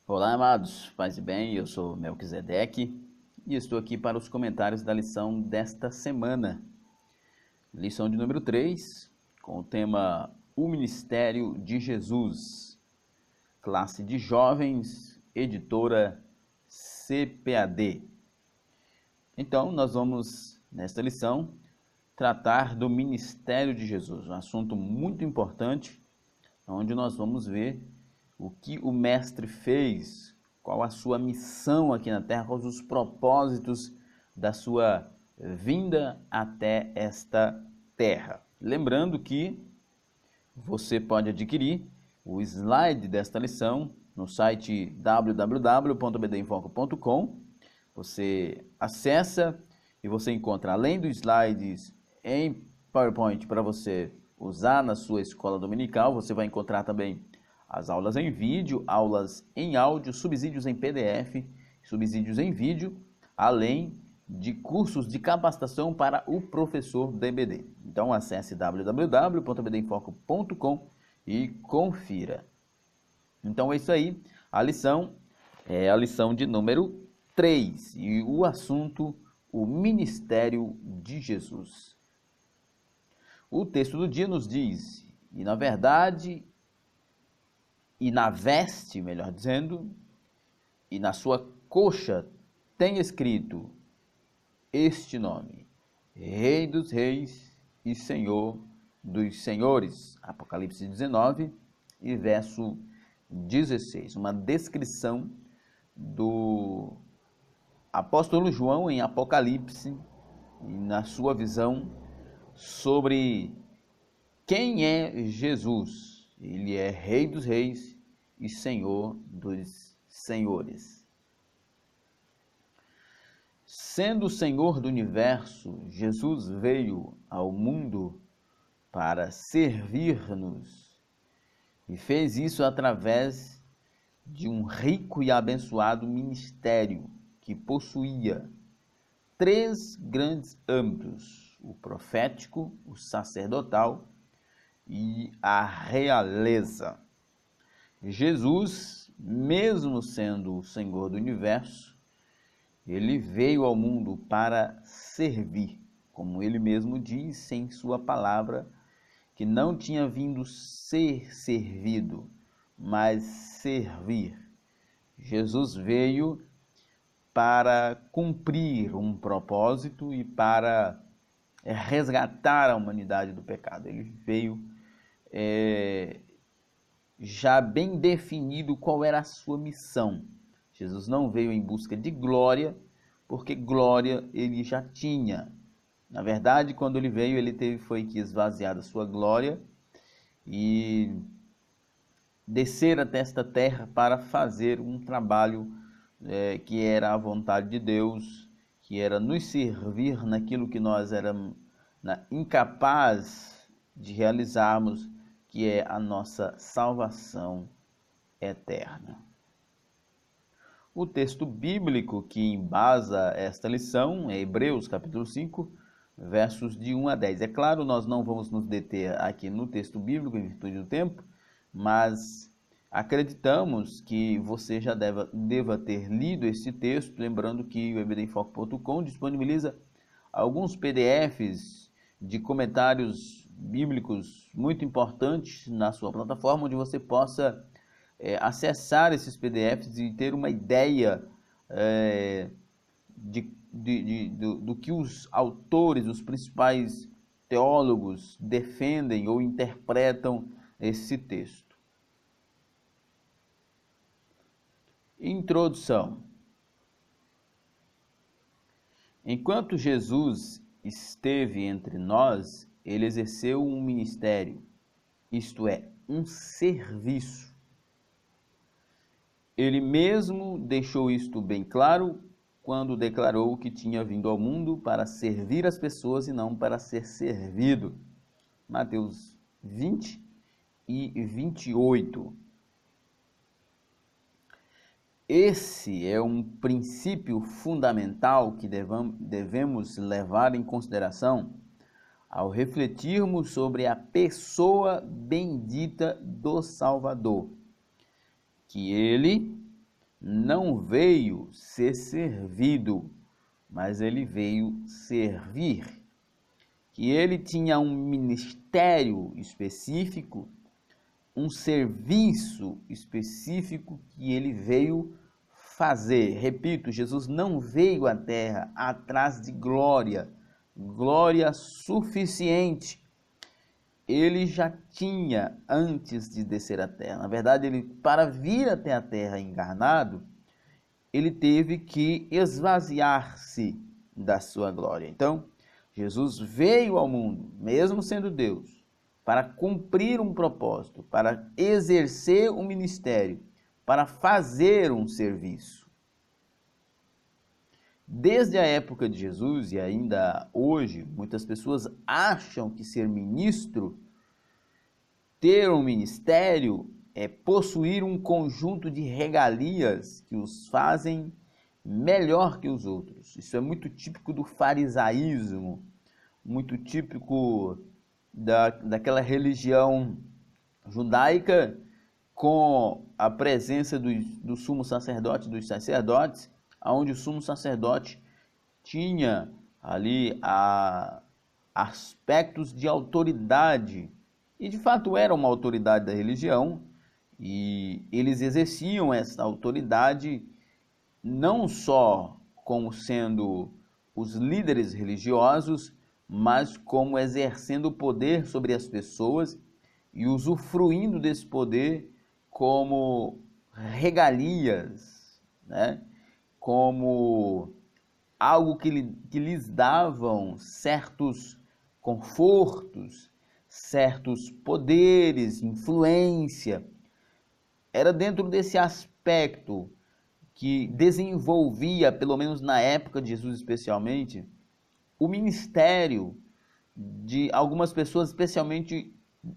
Olá, amados, paz e bem, eu sou Melquisedeque e estou aqui para os comentários da lição desta semana. Lição de número 3, com o tema O Ministério de Jesus, classe de jovens, editora CPAD. Então, nós vamos, nesta lição, tratar do Ministério de Jesus, um assunto muito importante, onde nós vamos ver o que o Mestre fez, qual a sua missão aqui na Terra, quais os propósitos da sua vinda até esta Terra. Lembrando que você pode adquirir o slide desta lição no site www.bdinfoco.com. Você acessa e você encontra, além dos slides em PowerPoint para você usar na sua escola dominical, você vai encontrar também as aulas em vídeo, aulas em áudio, subsídios em PDF, subsídios em vídeo, além de cursos de capacitação para o professor da EBD. Então acesse www.bdinfoco.com e confira. Então é isso aí, a lição é a lição de número 3 e o assunto, o ministério de Jesus. O texto do dia nos diz, e na verdade, e na veste, melhor dizendo, e na sua coxa tem escrito este nome: Rei dos Reis e Senhor dos Senhores. Apocalipse 19 e verso 16. Uma descrição do apóstolo João em Apocalipse e na sua visão sobre quem é Jesus. Ele é Rei dos Reis e Senhor dos Senhores. Sendo o Senhor do Universo, Jesus veio ao mundo para servir-nos e fez isso através de um rico e abençoado ministério que possuía 3 grandes âmbitos: o profético, o sacerdotal e a realeza. Jesus, mesmo sendo o Senhor do Universo, ele veio ao mundo para servir, como ele mesmo disse em sua palavra, que não tinha vindo ser servido, mas servir. Jesus veio para cumprir um propósito e para resgatar a humanidade do pecado. Ele veio já bem definido qual era a sua missão. Jesus não veio em busca de glória, porque glória ele já tinha. Na verdade, quando ele veio, ele foi que esvaziar da sua glória e descer até esta terra para fazer um trabalho que era a vontade de Deus, que era nos servir naquilo que nós éramos incapazes de realizarmos, que é a nossa salvação eterna. O texto bíblico que embasa esta lição é Hebreus capítulo 5, versos de 1 a 10. É claro, nós não vamos nos deter aqui no texto bíblico em virtude do tempo, mas acreditamos que você já deva ter lido esse texto, lembrando que o ebdinfoco.com disponibiliza alguns PDFs de comentários bíblicos muito importantes na sua plataforma, onde você possa acessar esses PDFs e ter uma ideia do que os autores, os principais teólogos defendem ou interpretam esse texto. Introdução. Enquanto Jesus esteve entre nós, ele exerceu um ministério, isto é, um serviço. Ele mesmo deixou isto bem claro quando declarou que tinha vindo ao mundo para servir as pessoas e não para ser servido. Mateus 20 e 28. Esse é um princípio fundamental que devemos levar em consideração ao refletirmos sobre a pessoa bendita do Salvador, que ele não veio ser servido, mas ele veio servir. Que ele tinha um ministério específico, um serviço específico que ele veio fazer. Repito, Jesus não veio à terra atrás de glória, glória suficiente. Ele já tinha antes de descer à terra. Na verdade, ele, para vir até a terra encarnado, ele teve que esvaziar-se da sua glória. Então, Jesus veio ao mundo, mesmo sendo Deus, para cumprir um propósito, para exercer um ministério, para fazer um serviço. Desde a época de Jesus e ainda hoje, muitas pessoas acham que ser ministro, ter um ministério, é possuir um conjunto de regalias que os fazem melhor que os outros. Isso é muito típico do farisaísmo, muito típico daquela religião judaica com a presença do sumo sacerdote, dos sacerdotes, onde o sumo sacerdote tinha ali aspectos de autoridade, e de fato era uma autoridade da religião, e eles exerciam essa autoridade não só como sendo os líderes religiosos, mas como exercendo poder sobre as pessoas e usufruindo desse poder como regalias, né? Como algo que lhes davam certos confortos, certos poderes, influência. Era dentro desse aspecto que desenvolvia, pelo menos na época de Jesus especialmente, o ministério de algumas pessoas, especialmente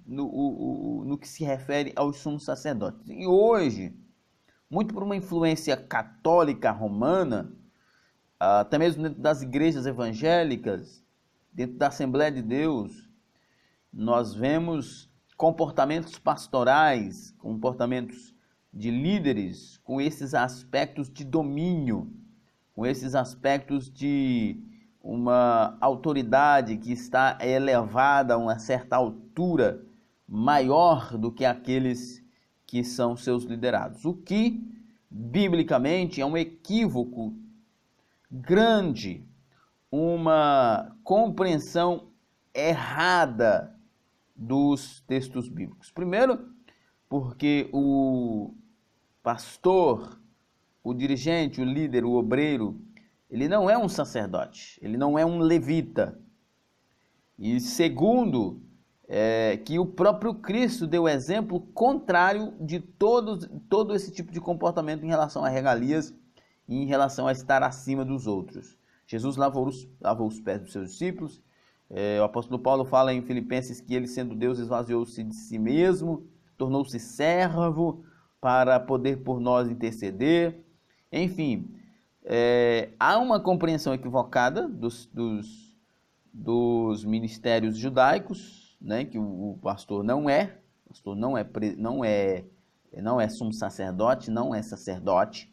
no que se refere aos sumos sacerdotes. E hoje, muito por uma influência católica romana, até mesmo dentro das igrejas evangélicas, dentro da Assembleia de Deus, nós vemos comportamentos pastorais, comportamentos de líderes com esses aspectos de domínio, com esses aspectos de uma autoridade que está elevada a uma certa altura maior do que aqueles que são seus liderados. O que, biblicamente, é um equívoco grande, uma compreensão errada dos textos bíblicos. Primeiro, porque o pastor, o dirigente, o líder, o obreiro, ele não é um sacerdote, ele não é um levita. E segundo, que o próprio Cristo deu exemplo contrário de todo esse tipo de comportamento em relação a regalias e em relação a estar acima dos outros. Jesus lavou os pés dos seus discípulos. O apóstolo Paulo fala em Filipenses que ele, sendo Deus, esvaziou-se de si mesmo, tornou-se servo para poder por nós interceder. Enfim, há uma compreensão equivocada dos ministérios judaicos, né, que o pastor não é sumo sacerdote, não é sacerdote,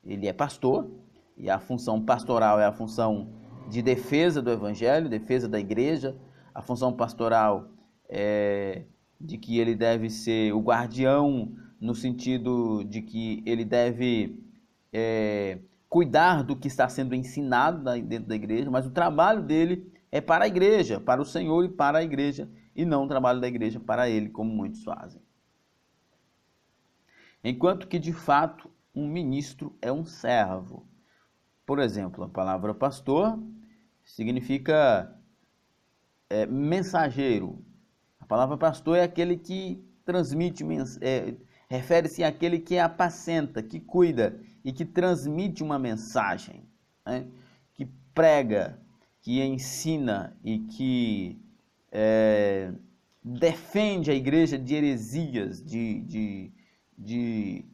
ele é pastor, e a função pastoral é a função de defesa do evangelho, defesa da igreja. A função pastoral é de que ele deve ser o guardião, no sentido de que ele deve cuidar do que está sendo ensinado dentro da igreja, mas o trabalho dele é para a igreja, para o Senhor e para a igreja, e não o trabalho da igreja para ele, como muitos fazem. Enquanto que, de fato, um ministro é um servo. Por exemplo, a palavra pastor significa mensageiro. A palavra pastor é aquele que transmite, refere-se àquele que apacenta, que cuida e que transmite uma mensagem, né? Que prega, que ensina e que defende a igreja de heresias, de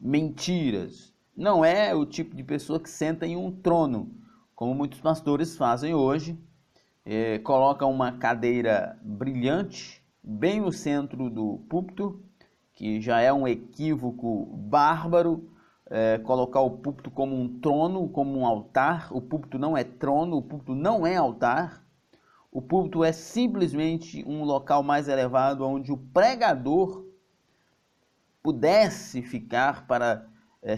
mentiras. Não é o tipo de pessoa que senta em um trono, como muitos pastores fazem hoje. Colocam uma cadeira brilhante bem no centro do púlpito, que já é um equívoco bárbaro, colocar o púlpito como um trono, como um altar. O púlpito não é trono, o púlpito não é altar. O púlpito é simplesmente um local mais elevado onde o pregador pudesse ficar para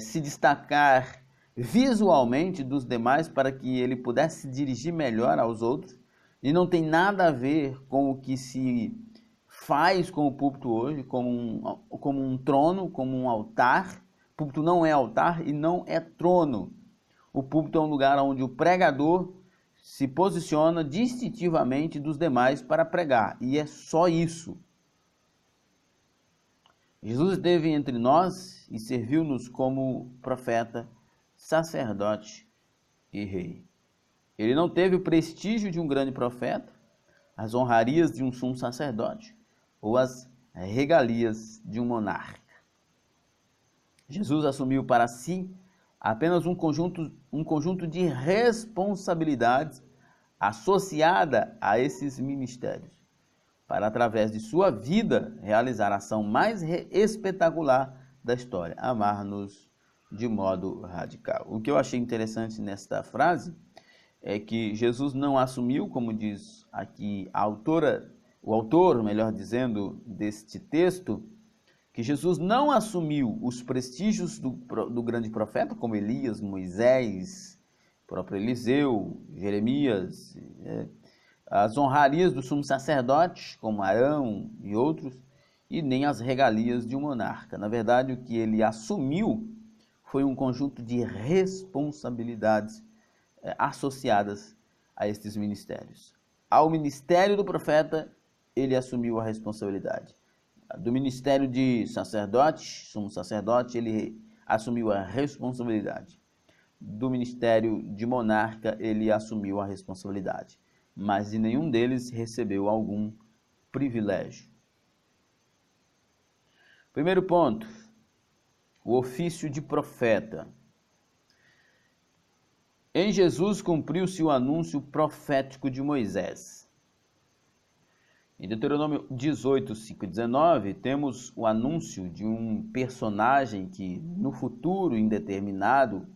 se destacar visualmente dos demais, para que ele pudesse se dirigir melhor aos outros. E não tem nada a ver com o que se faz com o púlpito hoje, como um trono, como um altar. O púlpito não é altar e não é trono. O púlpito é um lugar onde o pregador se posiciona distintivamente dos demais para pregar. E é só isso. Jesus esteve entre nós e serviu-nos como profeta, sacerdote e rei. Ele não teve o prestígio de um grande profeta, as honrarias de um sumo sacerdote ou as regalias de um monarca. Jesus assumiu para si apenas um conjunto de responsabilidades associada a esses ministérios, para, através de sua vida, realizar a ação mais espetacular da história, amar-nos de modo radical. O que eu achei interessante nesta frase é que Jesus não assumiu, como diz aqui o autor, melhor dizendo, deste texto, que Jesus não assumiu os prestígios do grande profeta, como Elias, Moisés, próprio Eliseu, Jeremias, as honrarias do sumo sacerdote, como Arão e outros, e nem as regalias de um monarca. Na verdade, o que ele assumiu foi um conjunto de responsabilidades associadas a estes ministérios. Ao ministério do profeta, ele assumiu a responsabilidade. Do ministério de sacerdote, sumo sacerdote, ele assumiu a responsabilidade. Do ministério de monarca, ele assumiu a responsabilidade. Mas de nenhum deles recebeu algum privilégio. Primeiro ponto, o ofício de profeta. Em Jesus cumpriu-se o anúncio profético de Moisés. Em Deuteronômio 18, 5 e 19, temos o anúncio de um personagem que, no futuro indeterminado,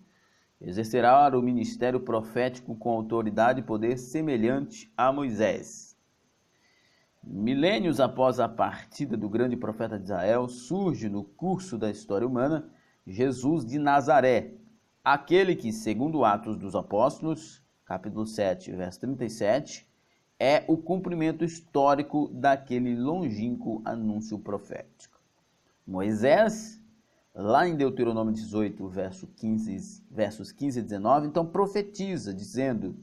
exercerá o ministério profético com autoridade e poder semelhante a Moisés. Milênios após a partida do grande profeta de Israel, surge no curso da história humana Jesus de Nazaré, aquele que, segundo Atos dos Apóstolos, capítulo 7, verso 37, é o cumprimento histórico daquele longínquo anúncio profético. Moisés, lá em Deuteronômio 18, versos 15 e 19, então profetiza, dizendo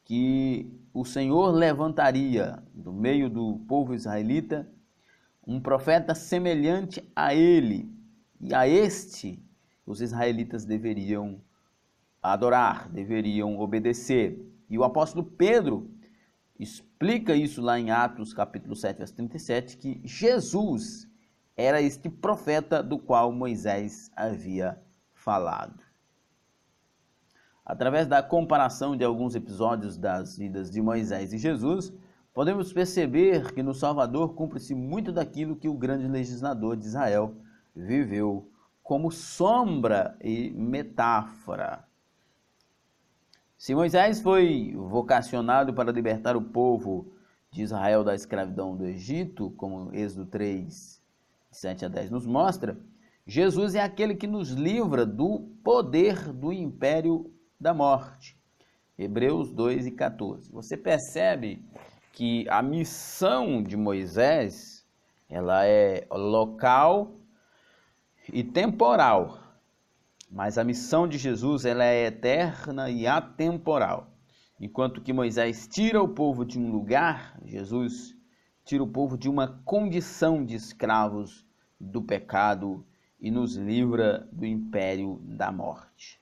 que o Senhor levantaria do meio do povo israelita um profeta semelhante a ele, e a este os israelitas deveriam adorar, deveriam obedecer. E o apóstolo Pedro explica isso lá em Atos capítulo 7, verso 37, que Jesus era este profeta do qual Moisés havia falado. Através da comparação de alguns episódios das vidas de Moisés e Jesus, podemos perceber que no Salvador cumpre-se muito daquilo que o grande legislador de Israel viveu como sombra e metáfora. Se Moisés foi vocacionado para libertar o povo de Israel da escravidão do Egito, como Êxodo 3, 7 a 10 nos mostra, Jesus é aquele que nos livra do poder do império da morte. Hebreus 2 e 14. Você percebe que a missão de Moisés, ela é local e temporal, mas a missão de Jesus, ela é eterna e atemporal. Enquanto que Moisés tira o povo de um lugar, Jesus tira o povo de uma condição de escravos do pecado e nos livra do império da morte.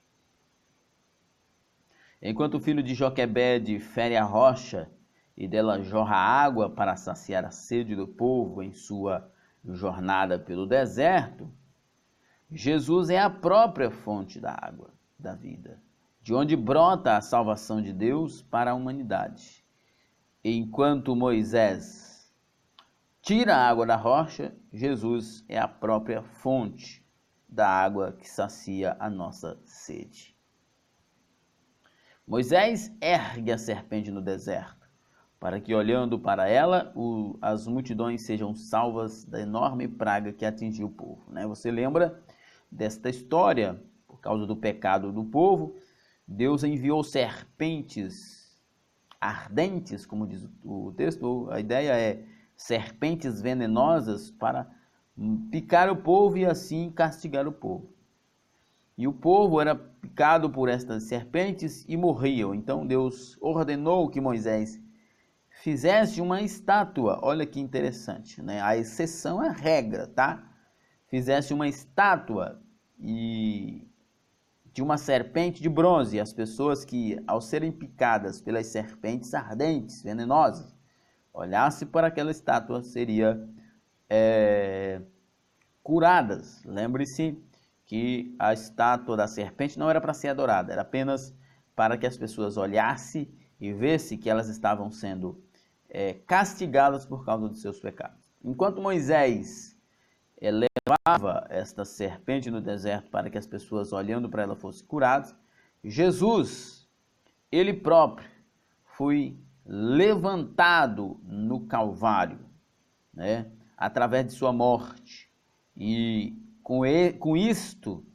Enquanto o filho de Joquebede fere a rocha e dela jorra água para saciar a sede do povo em sua jornada pelo deserto, Jesus é a própria fonte da água da vida, de onde brota a salvação de Deus para a humanidade. Enquanto Moisés tira a água da rocha, Jesus é a própria fonte da água que sacia a nossa sede. Moisés ergue a serpente no deserto, para que, olhando para ela, as multidões sejam salvas da enorme praga que atingiu o povo. Você lembra desta história? Por causa do pecado do povo, Deus enviou serpentes ardentes, como diz o texto. A ideia é serpentes venenosas para picar o povo e assim castigar o povo. E o povo era picado por estas serpentes e morriam. Então Deus ordenou que Moisés fizesse uma estátua. Olha que interessante, A exceção é a regra, tá? Fizesse uma estátua de uma serpente de bronze. As pessoas que, ao serem picadas pelas serpentes ardentes, venenosas, olhassem para aquela estátua, seriam curadas. Lembre-se que a estátua da serpente não era para ser adorada, era apenas para que as pessoas olhassem e vissem que elas estavam sendo castigadas por causa dos seus pecados. Enquanto Moisés levava esta serpente no deserto para que as pessoas, olhando para ela, fossem curadas, Jesus, ele próprio, foi levantado no Calvário, através de sua morte. E com isto,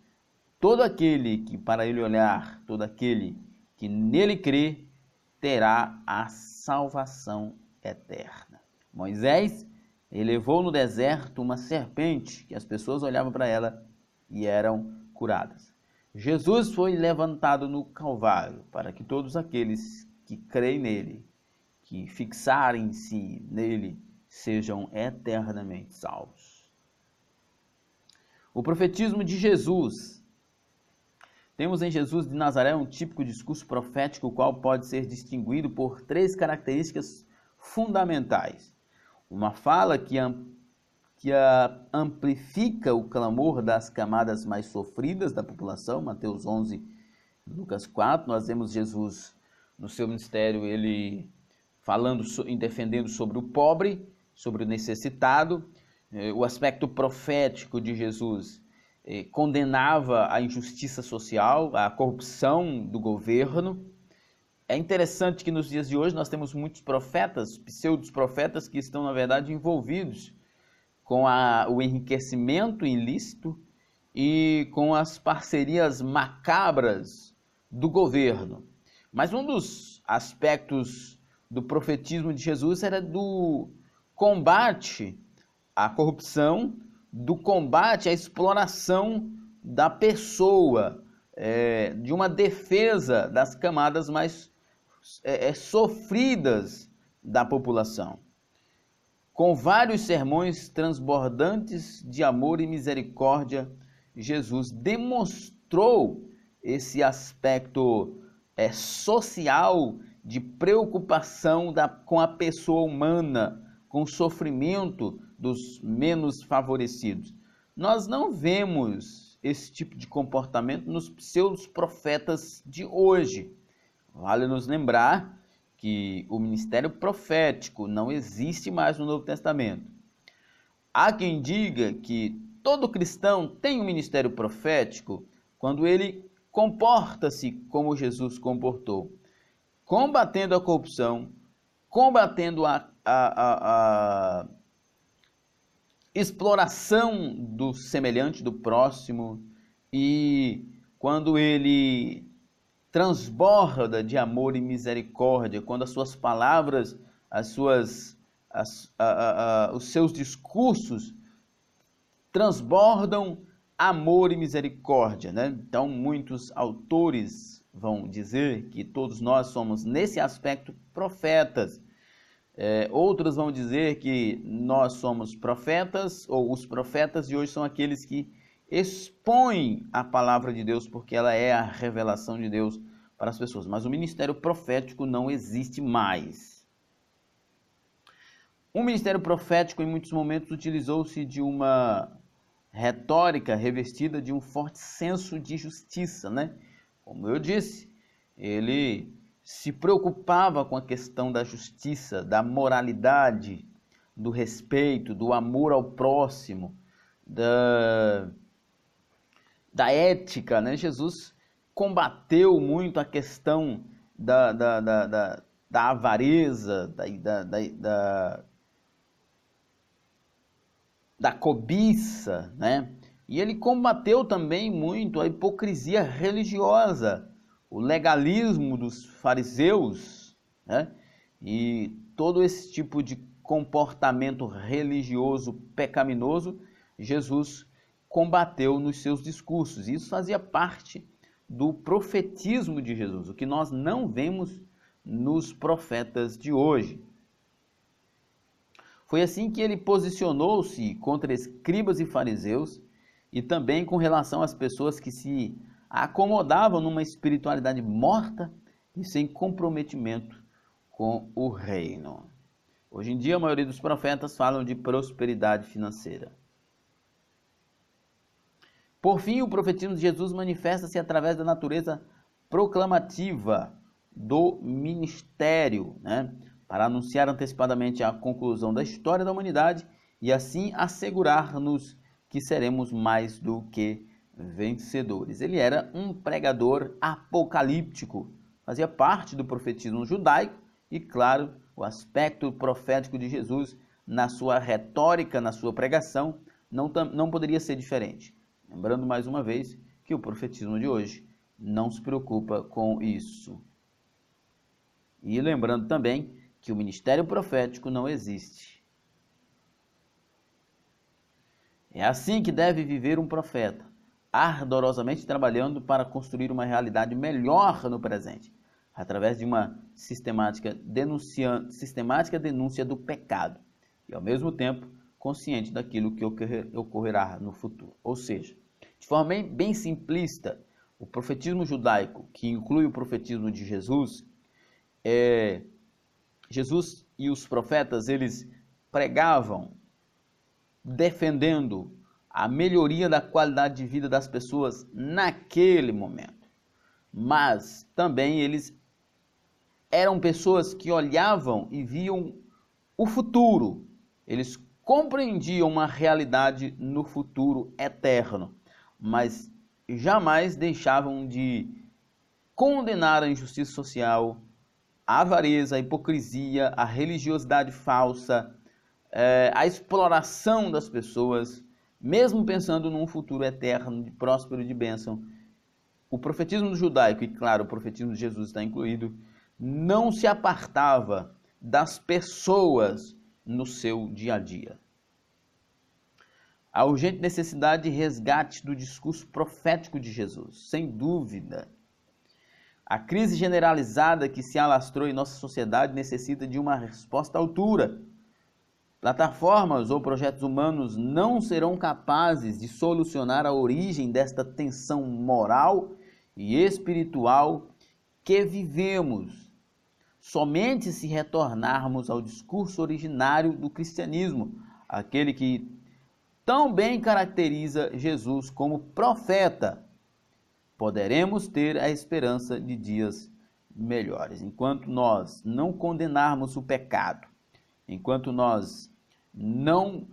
todo aquele que para ele olhar, todo aquele que nele crê, terá a salvação eterna. Moisés elevou no deserto uma serpente que as pessoas olhavam para ela e eram curadas. Jesus foi levantado no Calvário para que todos aqueles que creem nele, que fixarem-se nele, sejam eternamente salvos. O profetismo de Jesus. Temos em Jesus de Nazaré um típico discurso profético, o qual pode ser distinguido por 3 características fundamentais. Uma fala que amplifica o clamor das camadas mais sofridas da população, Mateus 11, Lucas 4. Nós vemos Jesus no seu ministério, ele falando e defendendo sobre o pobre, sobre o necessitado. O aspecto profético de Jesus condenava a injustiça social, a corrupção do governo. É interessante que nos dias de hoje nós temos muitos profetas, pseudos-profetas, que estão, na verdade, envolvidos com o enriquecimento ilícito e com as parcerias macabras do governo. Mas um dos aspectos do profetismo de Jesus era do combate à corrupção, do combate à exploração da pessoa, de uma defesa das camadas mais sofridas da população. Com vários sermões transbordantes de amor e misericórdia, Jesus demonstrou esse aspecto social de preocupação com a pessoa humana, com o sofrimento dos menos favorecidos. Nós não vemos esse tipo de comportamento nos pseudos profetas de hoje. Vale nos lembrar que o ministério profético não existe mais no Novo Testamento. Há quem diga que todo cristão tem um ministério profético quando ele comporta-se como Jesus comportou, combatendo a corrupção, combatendo a exploração do semelhante, do próximo, e quando ele transborda de amor e misericórdia, quando as suas palavras, os seus discursos transbordam amor e misericórdia, Então, muitos autores vão dizer que todos nós somos, nesse aspecto, profetas. Outros vão dizer que nós somos profetas, ou os profetas de hoje são aqueles que expõem a palavra de Deus, porque ela é a revelação de Deus para as pessoas. Mas o ministério profético não existe mais. O ministério profético, em muitos momentos, utilizou-se de uma retórica revestida de um forte senso de justiça, Como eu disse, ele se preocupava com a questão da justiça, da moralidade, do respeito, do amor ao próximo, da ética, né? Jesus combateu muito a questão da avareza, da cobiça, né? E ele combateu também muito a hipocrisia religiosa, o legalismo dos fariseus, né? E todo esse tipo de comportamento religioso pecaminoso, Jesus combateu nos seus discursos. Isso fazia parte do profetismo de Jesus, o que nós não vemos nos profetas de hoje. Foi assim que ele posicionou-se contra escribas e fariseus e também com relação às pessoas que se acomodavam numa espiritualidade morta e sem comprometimento com o reino. Hoje em dia, a maioria dos profetas falam de prosperidade financeira. Por fim, o profetismo de Jesus manifesta-se através da natureza proclamativa do ministério, né? Para anunciar antecipadamente a conclusão da história da humanidade e assim assegurar-nos que seremos mais do que vencedores. Ele era um pregador apocalíptico, fazia parte do profetismo judaico e, claro, o aspecto profético de Jesus na sua retórica, na sua pregação, não poderia ser diferente. Lembrando mais uma vez que o profetismo de hoje não se preocupa com isso. E lembrando também que o ministério profético não existe. É assim que deve viver um profeta, ardorosamente trabalhando para construir uma realidade melhor no presente, através de uma sistemática denúncia do pecado e, ao mesmo tempo, consciente daquilo que ocorrerá no futuro. Ou seja, de forma bem simplista, o profetismo judaico, que inclui o profetismo de Jesus, Jesus e os profetas, eles pregavam defendendo a melhoria da qualidade de vida das pessoas naquele momento. Mas também eles eram pessoas que olhavam e viam o futuro. Eles compreendiam uma realidade no futuro eterno, mas jamais deixavam de condenar a injustiça social, a avareza, a hipocrisia, a religiosidade falsa, a exploração das pessoas, mesmo pensando num futuro eterno, de próspero e de bênção. O profetismo judaico, e claro, o profetismo de Jesus está incluído, não se apartava das pessoas no seu dia a dia. A urgente necessidade de resgate do discurso profético de Jesus, sem dúvida. A crise generalizada que se alastrou em nossa sociedade necessita de uma resposta à altura. Plataformas ou projetos humanos não serão capazes de solucionar a origem desta tensão moral e espiritual que vivemos. Somente se retornarmos ao discurso originário do cristianismo, aquele que tão bem caracteriza Jesus como profeta, poderemos ter a esperança de dias melhores. Enquanto nós não condenarmos o pecado, enquanto nós não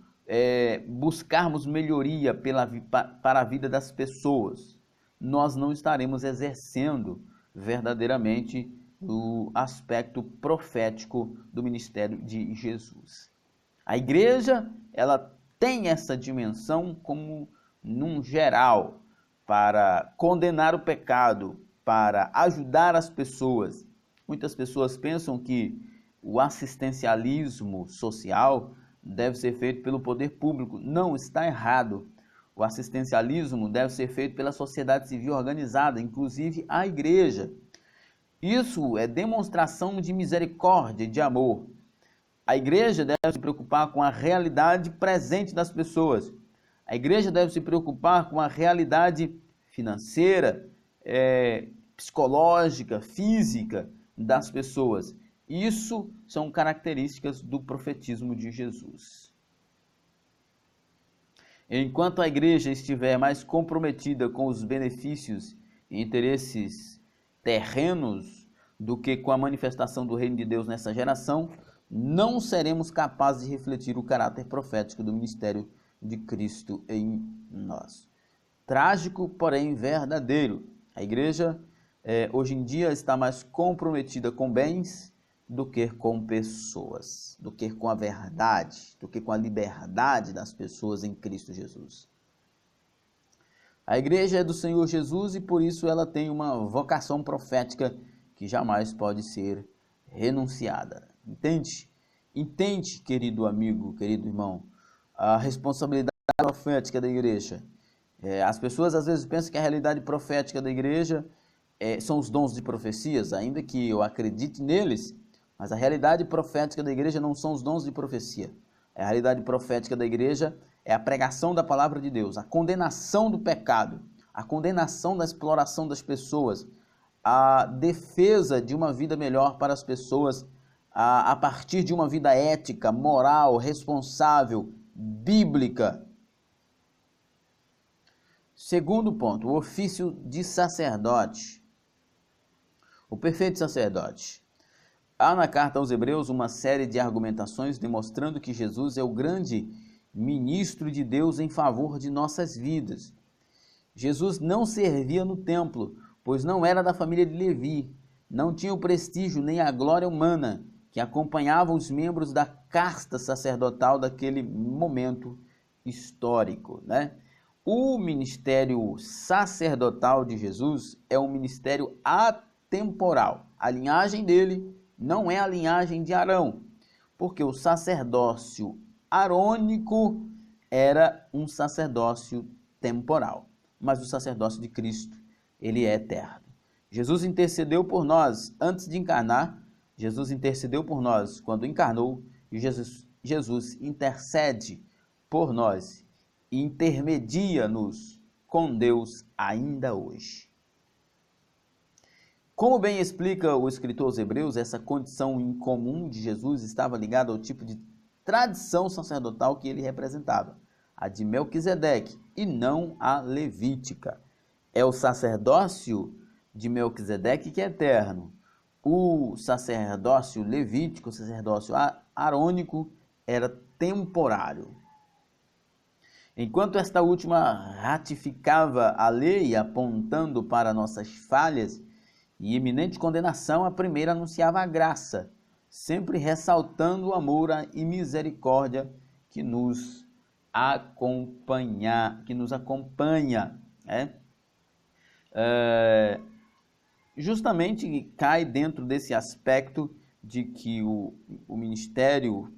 buscarmos melhoria para a vida das pessoas, nós não estaremos exercendo verdadeiramente o aspecto profético do ministério de Jesus. A igreja, ela tem essa dimensão como num geral, para condenar o pecado, para ajudar as pessoas. Muitas pessoas pensam que o assistencialismo social deve ser feito pelo poder público. Não, está errado. O assistencialismo deve ser feito pela sociedade civil organizada, inclusive a igreja. Isso é demonstração de misericórdia e de amor. A igreja deve se preocupar com a realidade presente das pessoas. A igreja deve se preocupar com a realidade financeira, psicológica, física das pessoas. Isso são características do profetismo de Jesus. Enquanto a igreja estiver mais comprometida com os benefícios e interesses terrenos do que com a manifestação do reino de Deus nessa geração, não seremos capazes de refletir o caráter profético do ministério de Cristo em nós. Trágico, porém verdadeiro. A igreja hoje em dia está mais comprometida com bens do que com pessoas, do que com a verdade, do que com a liberdade das pessoas em Cristo Jesus. A igreja é do Senhor Jesus e por isso ela tem uma vocação profética que jamais pode ser renunciada. Entende? Entende, querido amigo, querido irmão, a responsabilidade profética da igreja. As pessoas às vezes pensam que a realidade profética da igreja são os dons de profecias, ainda que eu acredite neles, mas a realidade profética da igreja não são os dons de profecia. A realidade profética da igreja é a pregação da palavra de Deus, a condenação do pecado, a condenação da exploração das pessoas, a defesa de uma vida melhor para as pessoas a partir de uma vida ética, moral, responsável, bíblica. Segundo ponto, o ofício de sacerdote. O perfeito sacerdote. Há na carta aos Hebreus uma série de argumentações demonstrando que Jesus é o grande ministro de Deus em favor de nossas vidas. Jesus não servia no templo, pois não era da família de Levi, não tinha o prestígio nem a glória humana que acompanhava os membros da casta sacerdotal daquele momento histórico, né? O ministério sacerdotal de Jesus é um ministério atemporal. A linhagem dele não é a linhagem de Arão, porque o sacerdócio arônico era um sacerdócio temporal, mas o sacerdócio de Cristo, ele é eterno. Jesus intercedeu por nós antes de encarnar, Jesus intercedeu por nós quando encarnou, e Jesus intercede por nós e intermedia-nos com Deus ainda hoje. Como bem explica o escritor aos Hebreus, essa condição incomum de Jesus estava ligada ao tipo de tradição sacerdotal que ele representava, a de Melquisedeque e não a levítica. É o sacerdócio de Melquisedeque que é eterno. O sacerdócio levítico, o sacerdócio arônico, era temporário. Enquanto esta última ratificava a lei, apontando para nossas falhas e iminente condenação, a primeira anunciava a graça, sempre ressaltando o amor e misericórdia que nos acompanha, né? Justamente cai dentro desse aspecto de que o ministério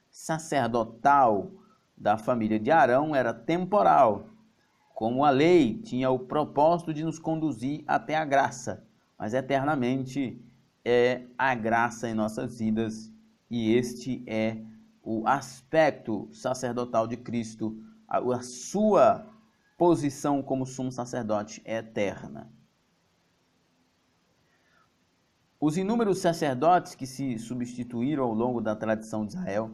sacerdotal da família de Arão era temporal, como a lei tinha o propósito de nos conduzir até a graça, mas eternamente é a graça em nossas vidas, e este é o aspecto sacerdotal de Cristo, a sua posição como sumo sacerdote é eterna. Os inúmeros sacerdotes que se substituíram ao longo da tradição de Israel,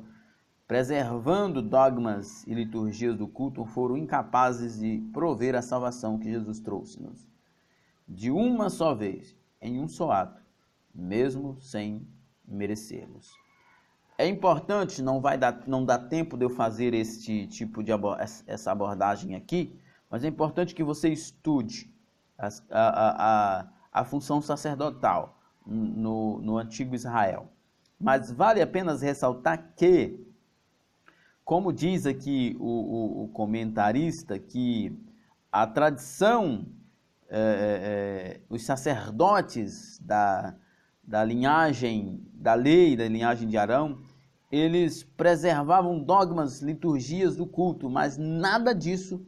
preservando dogmas e liturgias do culto, foram incapazes de prover a salvação que Jesus trouxe-nos, de uma só vez, em um só ato, mesmo sem merecermos. É importante, não dá tempo de eu fazer este tipo de essa abordagem aqui, mas é importante que você estude a função sacerdotal no antigo Israel. Mas vale a pena ressaltar que, como diz aqui o comentarista, que a tradição, os sacerdotes da linhagem, da lei, da linhagem de Arão, eles preservavam dogmas, liturgias do culto, mas nada disso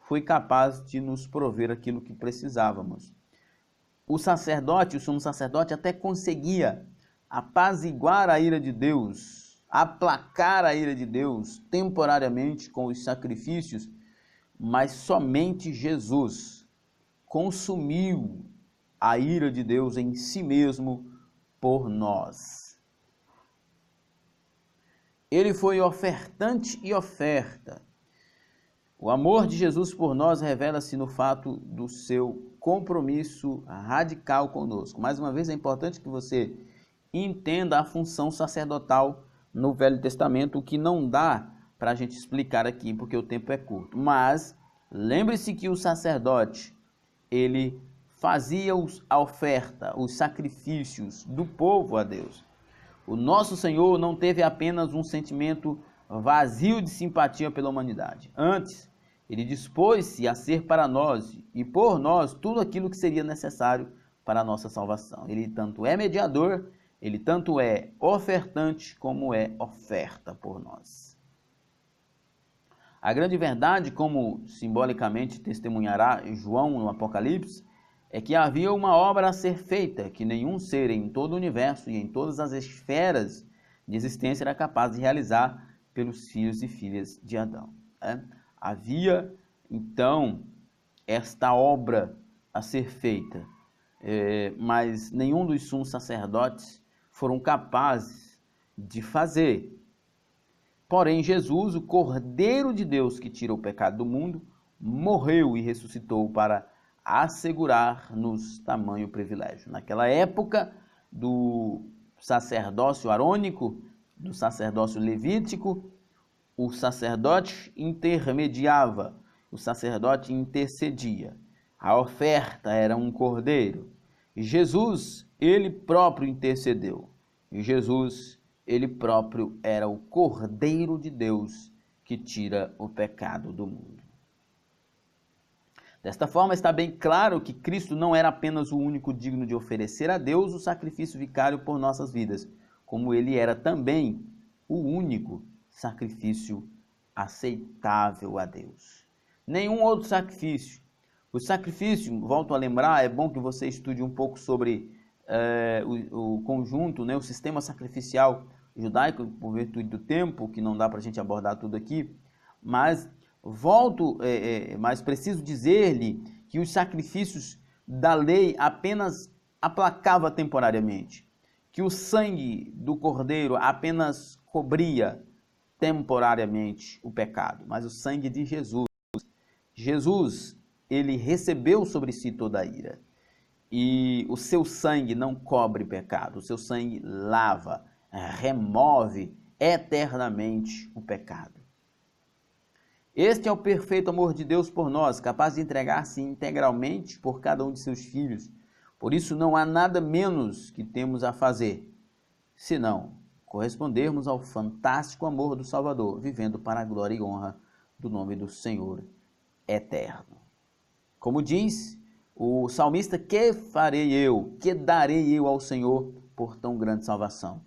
foi capaz de nos prover aquilo que precisávamos. O sacerdote, o sumo sacerdote, até conseguia apaziguar a ira de Deus, aplacar a ira de Deus temporariamente com os sacrifícios, mas somente Jesus consumiu a ira de Deus em si mesmo por nós. Ele foi ofertante e oferta. O amor de Jesus por nós revela-se no fato do seu compromisso radical conosco. Mais uma vez, é importante que você entenda a função sacerdotal no Velho Testamento, o que não dá para a gente explicar aqui, porque o tempo é curto. Mas Lembre-se que o sacerdote, ele fazia a oferta, os sacrifícios do povo a Deus. O nosso Senhor não teve apenas um sentimento vazio de simpatia pela humanidade. Antes, ele dispôs-se a ser para nós e por nós tudo aquilo que seria necessário para a nossa salvação. Ele tanto é mediador, ele tanto é ofertante, como é oferta por nós. A grande verdade, como simbolicamente testemunhará João no Apocalipse, é que havia uma obra a ser feita que nenhum ser em todo o universo e em todas as esferas de existência era capaz de realizar pelos filhos e filhas de Adão. Havia, então, esta obra a ser feita, mas nenhum dos sumos sacerdotes foram capazes de fazer. Porém, Jesus, o Cordeiro de Deus que tira o pecado do mundo, morreu e ressuscitou para assegurar-nos tamanho privilégio. Naquela época do sacerdócio arônico, do sacerdócio levítico, o sacerdote intermediava, o sacerdote intercedia. A oferta era um cordeiro. E Jesus, ele próprio intercedeu. E Jesus, ele próprio era o Cordeiro de Deus que tira o pecado do mundo. Desta forma, está bem claro que Cristo não era apenas o único digno de oferecer a Deus o sacrifício vicário por nossas vidas, como ele era também o único sacrifício aceitável a Deus. Nenhum outro sacrifício. O sacrifício, volto a lembrar, é bom que você estude um pouco sobre o conjunto, o sistema sacrificial judaico, por virtude do tempo, que não dá para a gente abordar tudo aqui, mas mas preciso dizer-lhe que os sacrifícios da lei apenas aplacava temporariamente, que o sangue do cordeiro apenas cobria temporariamente o pecado, mas o sangue de Jesus, ele recebeu sobre si toda a ira, e o seu sangue não cobre pecado, o seu sangue lava, remove eternamente o pecado. Este é o perfeito amor de Deus por nós, capaz de entregar-se integralmente por cada um de seus filhos. Por isso não há nada menos que temos a fazer, senão correspondermos ao fantástico amor do Salvador, vivendo para a glória e honra do nome do Senhor eterno. Como diz o salmista, que farei eu, que darei eu ao Senhor por tão grande salvação?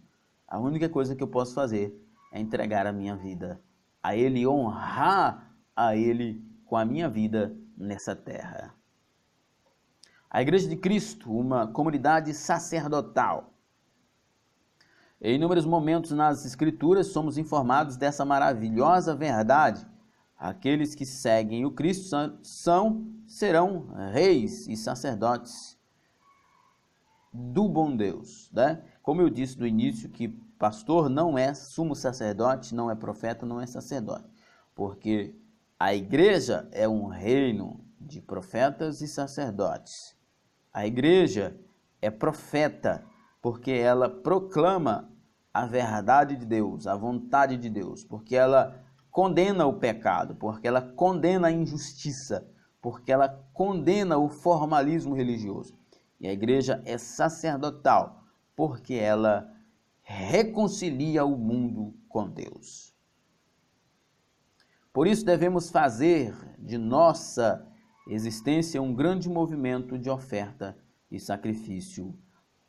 A única coisa que eu posso fazer é entregar a minha vida a Ele, honrar a Ele com a minha vida nessa terra. A Igreja de Cristo, uma comunidade sacerdotal. Em inúmeros momentos nas Escrituras somos informados dessa maravilhosa verdade. Aqueles que seguem o Cristo serão reis e sacerdotes do bom Deus, né? Como eu disse no início, que pastor não é sumo sacerdote, não é profeta, não é sacerdote, porque a igreja é um reino de profetas e sacerdotes. A igreja é profeta porque ela proclama a verdade de Deus, a vontade de Deus, porque ela condena o pecado, porque ela condena a injustiça, porque ela condena o formalismo religioso. E a igreja é sacerdotal porque ela reconcilia o mundo com Deus. Por isso devemos fazer de nossa existência um grande movimento de oferta e sacrifício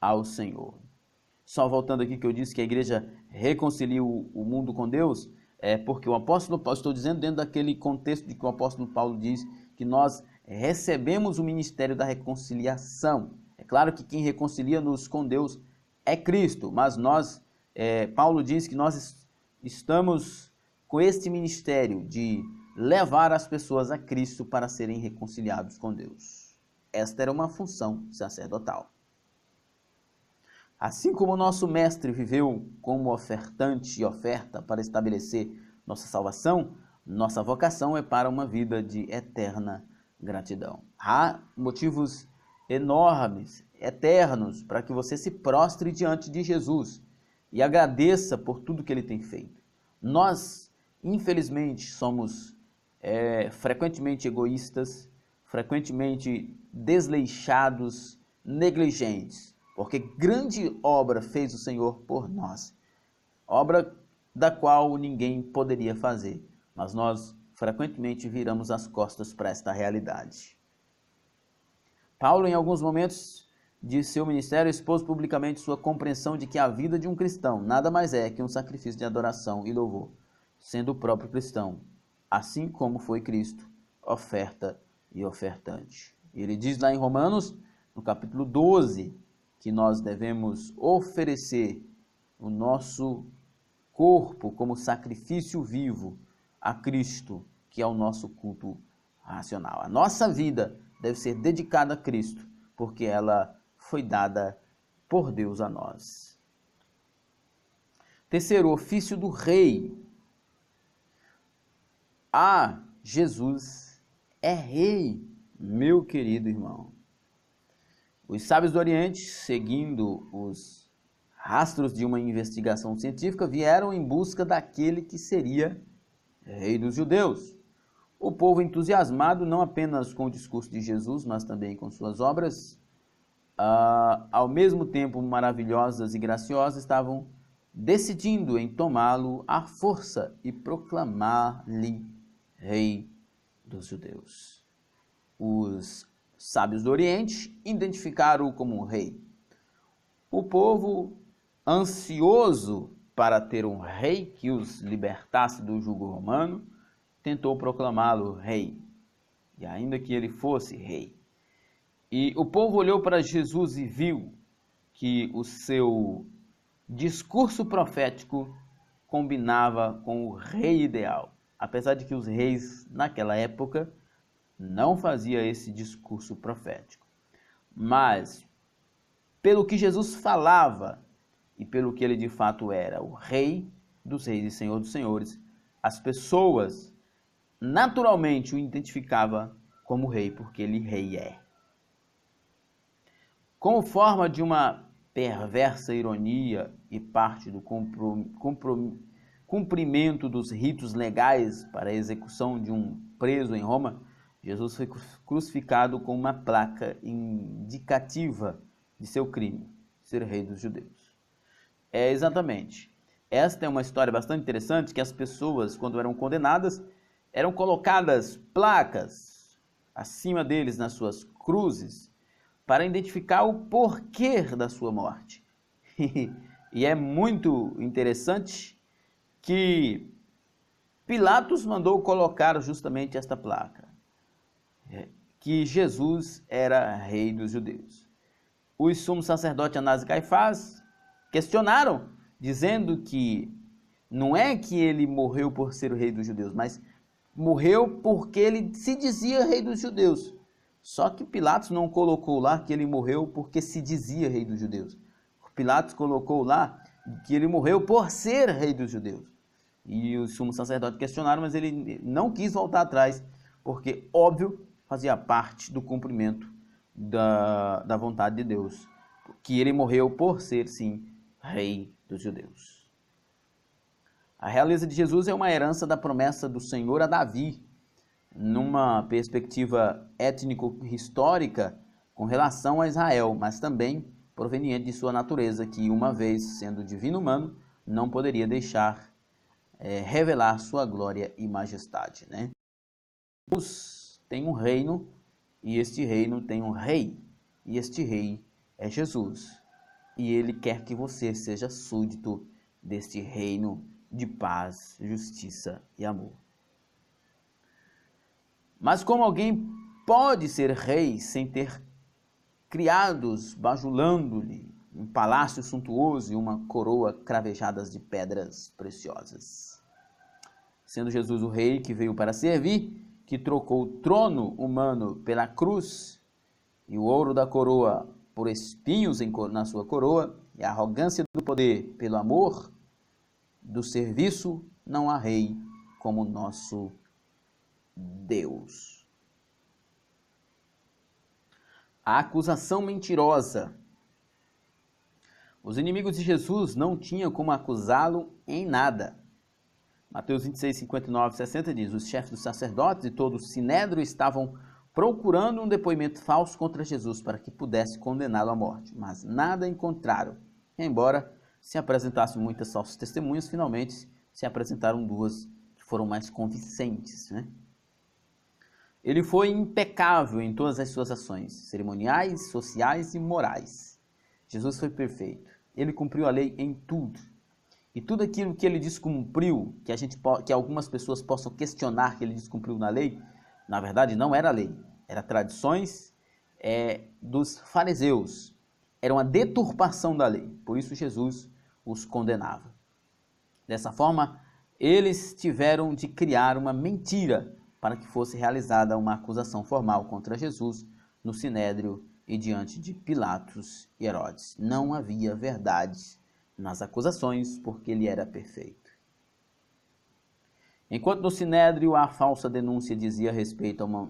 ao Senhor. Só voltando aqui que eu disse que a igreja reconcilia o mundo com Deus, é porque o apóstolo Paulo, estou dizendo dentro daquele contexto de que o apóstolo Paulo diz que nós recebemos o ministério da reconciliação. É claro que quem reconcilia-nos com Deus é Cristo, mas Paulo diz que nós estamos com este ministério de levar as pessoas a Cristo para serem reconciliados com Deus. Esta era uma função sacerdotal. Assim como o nosso mestre viveu como ofertante e oferta para estabelecer nossa salvação, nossa vocação é para uma vida de eterna gratidão. Há motivos enormes, eternos, para que você se prostre diante de Jesus e agradeça por tudo que ele tem feito. Nós, infelizmente, somos frequentemente egoístas, frequentemente desleixados, negligentes, porque grande obra fez o Senhor por nós, obra da qual ninguém poderia fazer, mas nós frequentemente viramos as costas para esta realidade. Paulo, em alguns momentos de seu ministério, expôs publicamente sua compreensão de que a vida de um cristão nada mais é que um sacrifício de adoração e louvor, sendo o próprio cristão, assim como foi Cristo, oferta e ofertante. Ele diz lá em Romanos, no capítulo 12, que nós devemos oferecer o nosso corpo como sacrifício vivo a Cristo, que é o nosso culto racional. A nossa vida deve ser dedicada a Cristo, porque ela foi dada por Deus a nós. Terceiro, ofício do rei. Jesus é rei, meu querido irmão. Os sábios do Oriente, seguindo os rastros de uma investigação científica, vieram em busca daquele que seria rei dos judeus. O povo entusiasmado não apenas com o discurso de Jesus, mas também com suas obras, ao mesmo tempo maravilhosas e graciosas, estavam decidindo em tomá-lo à força e proclamar-lhe rei dos judeus. Os sábios do Oriente identificaram-o como um rei. O povo, ansioso para ter um rei que os libertasse do jugo romano, tentou proclamá-lo rei, e ainda que ele fosse rei. E o povo olhou para Jesus e viu que o seu discurso profético combinava com o rei ideal, apesar de que os reis naquela época não faziam esse discurso profético. Mas, pelo que Jesus falava e pelo que ele de fato era, o rei dos reis e senhor dos senhores, as pessoas naturalmente o identificavam como rei, porque ele rei é. Como forma de uma perversa ironia e parte do cumprimento dos ritos legais para a execução de um preso em Roma, Jesus foi crucificado com uma placa indicativa de seu crime, ser rei dos judeus. Exatamente. Esta é uma história bastante interessante, que as pessoas, quando eram condenadas, eram colocadas placas acima deles nas suas cruzes para identificar o porquê da sua morte. E é muito interessante que Pilatos mandou colocar justamente esta placa, que Jesus era rei dos judeus. Os sumos sacerdotes Anás e Caifás questionaram, dizendo que não é que ele morreu por ser o rei dos judeus, mas morreu porque ele se dizia rei dos judeus. Só que Pilatos não colocou lá que ele morreu porque se dizia rei dos judeus. Pilatos colocou lá que ele morreu por ser rei dos judeus. E os sumos sacerdotes questionaram, mas ele não quis voltar atrás, porque, óbvio, fazia parte do cumprimento da vontade de Deus, que ele morreu por ser, sim, rei dos judeus. A realeza de Jesus é uma herança da promessa do Senhor a Davi, numa perspectiva étnico-histórica com relação a Israel, mas também proveniente de sua natureza, que, uma vez sendo divino humano, não poderia deixar revelar sua glória e majestade, né? Deus tem um reino, e este reino tem um rei, e este rei é Jesus. E ele quer que você seja súdito deste reino de paz, justiça e amor. Mas como alguém pode ser rei sem ter criados bajulando-lhe um palácio suntuoso e uma coroa cravejadas de pedras preciosas? Sendo Jesus o rei que veio para servir, que trocou o trono humano pela cruz e o ouro da coroa por espinhos na sua coroa e a arrogância do poder pelo amor do serviço, não há rei como nosso Deus. A acusação mentirosa. Os inimigos de Jesus não tinham como acusá-lo em nada, Mateus 26, 59, 60 diz: os chefes dos sacerdotes e todo o sinédrio estavam procurando um depoimento falso contra Jesus para que pudesse condená-lo à morte, mas nada encontraram. Embora se apresentassem muitas falsas testemunhas, finalmente se apresentaram duas que foram mais convincentes, né? Ele foi impecável em todas as suas ações, cerimoniais, sociais e morais. Jesus foi perfeito. Ele cumpriu a lei em tudo. E tudo aquilo que ele descumpriu, que algumas pessoas possam questionar que ele descumpriu na lei, na verdade não era lei, era tradições dos fariseus. Era uma deturpação da lei, por isso Jesus os condenava. Dessa forma, eles tiveram de criar uma mentira para que fosse realizada uma acusação formal contra Jesus no Sinédrio e diante de Pilatos e Herodes. Não havia verdade nas acusações, porque ele era perfeito. Enquanto no Sinédrio a falsa denúncia dizia respeito a um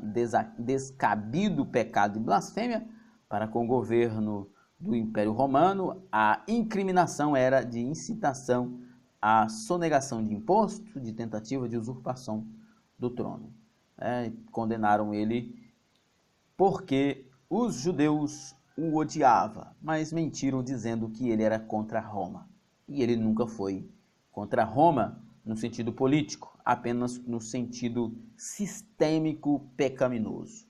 descabido pecado de blasfêmia para com o governo do Império Romano, a incriminação era de incitação à sonegação de imposto, de tentativa de usurpação do trono. Condenaram ele porque os judeus o odiavam, mas mentiram dizendo que ele era contra Roma. E ele nunca foi contra Roma no sentido político, apenas no sentido sistêmico pecaminoso.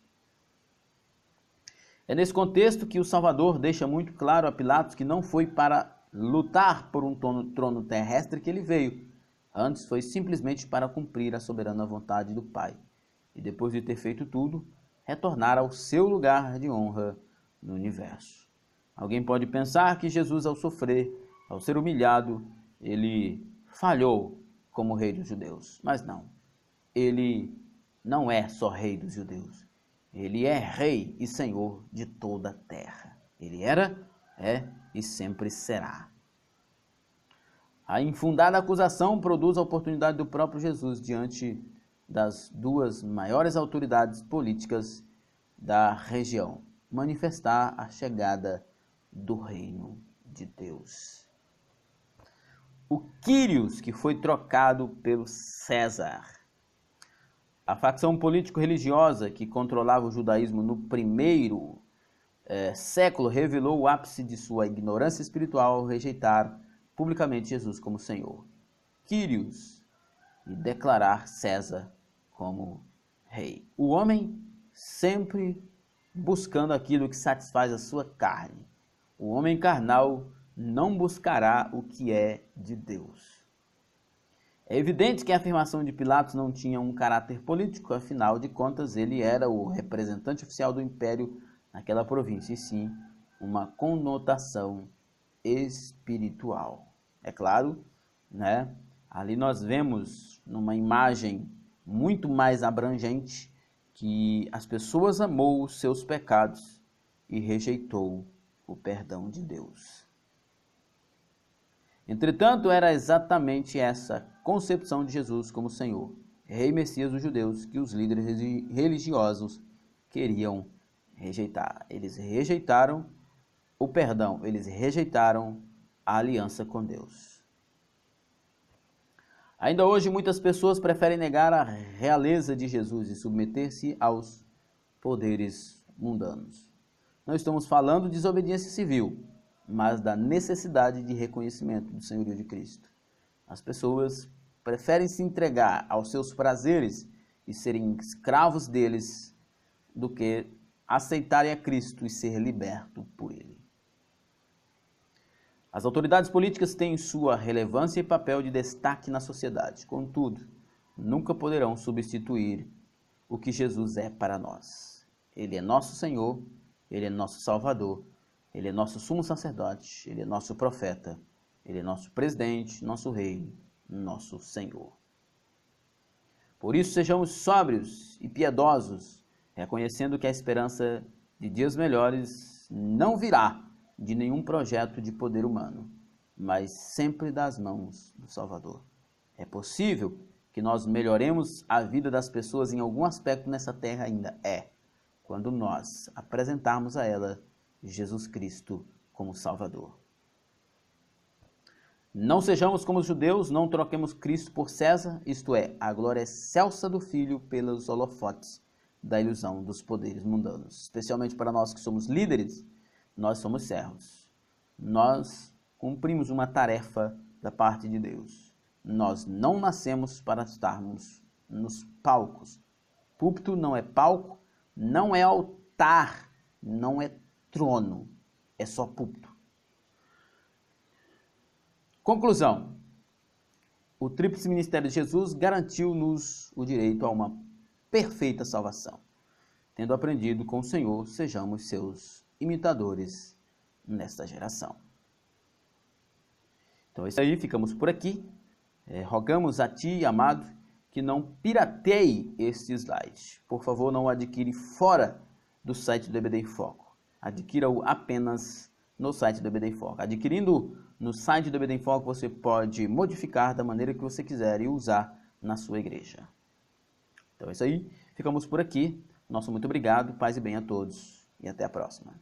É nesse contexto que o Salvador deixa muito claro a Pilatos que não foi para lutar por um trono terrestre que ele veio, antes foi simplesmente para cumprir a soberana vontade do Pai. E depois de ter feito tudo, retornar ao seu lugar de honra no universo. Alguém pode pensar que Jesus, ao sofrer, ao ser humilhado, ele falhou como rei dos judeus. Mas não. Ele não é só rei dos judeus. Ele é rei e senhor de toda a terra. Ele era, é e sempre será. A infundada acusação produz a oportunidade do próprio Jesus diante das duas maiores autoridades políticas da região, manifestar a chegada do reino de Deus. O Quírios, que foi trocado pelo César. A facção político-religiosa que controlava o judaísmo no primeiro século revelou o ápice de sua ignorância espiritual ao rejeitar publicamente Jesus como Senhor. Quírios, e declarar César como rei. O homem sempre buscando aquilo que satisfaz a sua carne. O homem carnal não buscará o que é de Deus. É evidente que a afirmação de Pilatos não tinha um caráter político, afinal de contas ele era o representante oficial do império naquela província, e sim uma conotação espiritual. É claro, né? Ali nós vemos numa imagem muito mais abrangente que as pessoas amou os seus pecados e rejeitou o perdão de Deus. Entretanto, era exatamente essa concepção de Jesus como Senhor, Rei Messias dos judeus, que os líderes religiosos queriam rejeitar. Eles rejeitaram o perdão, eles rejeitaram a aliança com Deus. Ainda hoje, muitas pessoas preferem negar a realeza de Jesus e submeter-se aos poderes mundanos. Não estamos falando de desobediência civil, mas da necessidade de reconhecimento do senhorio de Cristo. As pessoas preferem se entregar aos seus prazeres e serem escravos deles do que aceitarem a Cristo e ser liberto por Ele. As autoridades políticas têm sua relevância e papel de destaque na sociedade. Contudo, nunca poderão substituir o que Jesus é para nós. Ele é nosso Senhor, Ele é nosso Salvador, Ele é nosso sumo sacerdote, Ele é nosso profeta, Ele é nosso presidente, nosso rei, nosso Senhor. Por isso, sejamos sóbrios e piedosos, reconhecendo que a esperança de dias melhores não virá de nenhum projeto de poder humano, mas sempre das mãos do Salvador. É possível que nós melhoremos a vida das pessoas em algum aspecto nessa terra ainda. Quando nós apresentarmos a ela Jesus Cristo como Salvador. Não sejamos como os judeus, não troquemos Cristo por César, isto é, a glória excelsa do Filho pelos holofotes da ilusão dos poderes mundanos. Especialmente para nós que somos líderes, nós somos servos. Nós cumprimos uma tarefa da parte de Deus. Nós não nascemos para estarmos nos palcos. Púlpito não é palco, não é altar, não é trono, é só púlpito. Conclusão. O tríplice ministério de Jesus garantiu-nos o direito a uma perfeita salvação. Tendo aprendido com o Senhor, sejamos seus imitadores nesta geração. Então é isso aí, ficamos por aqui. Rogamos a ti, amado, que não pirateie este slide. Por favor, não o adquire fora do site do EBD em Foco. Adquira-o apenas no site do EBD em Foco. Adquirindo no site do EBD em Foco, você pode modificar da maneira que você quiser e usar na sua igreja. Então é isso aí, ficamos por aqui. Nosso muito obrigado, paz e bem a todos e até a próxima.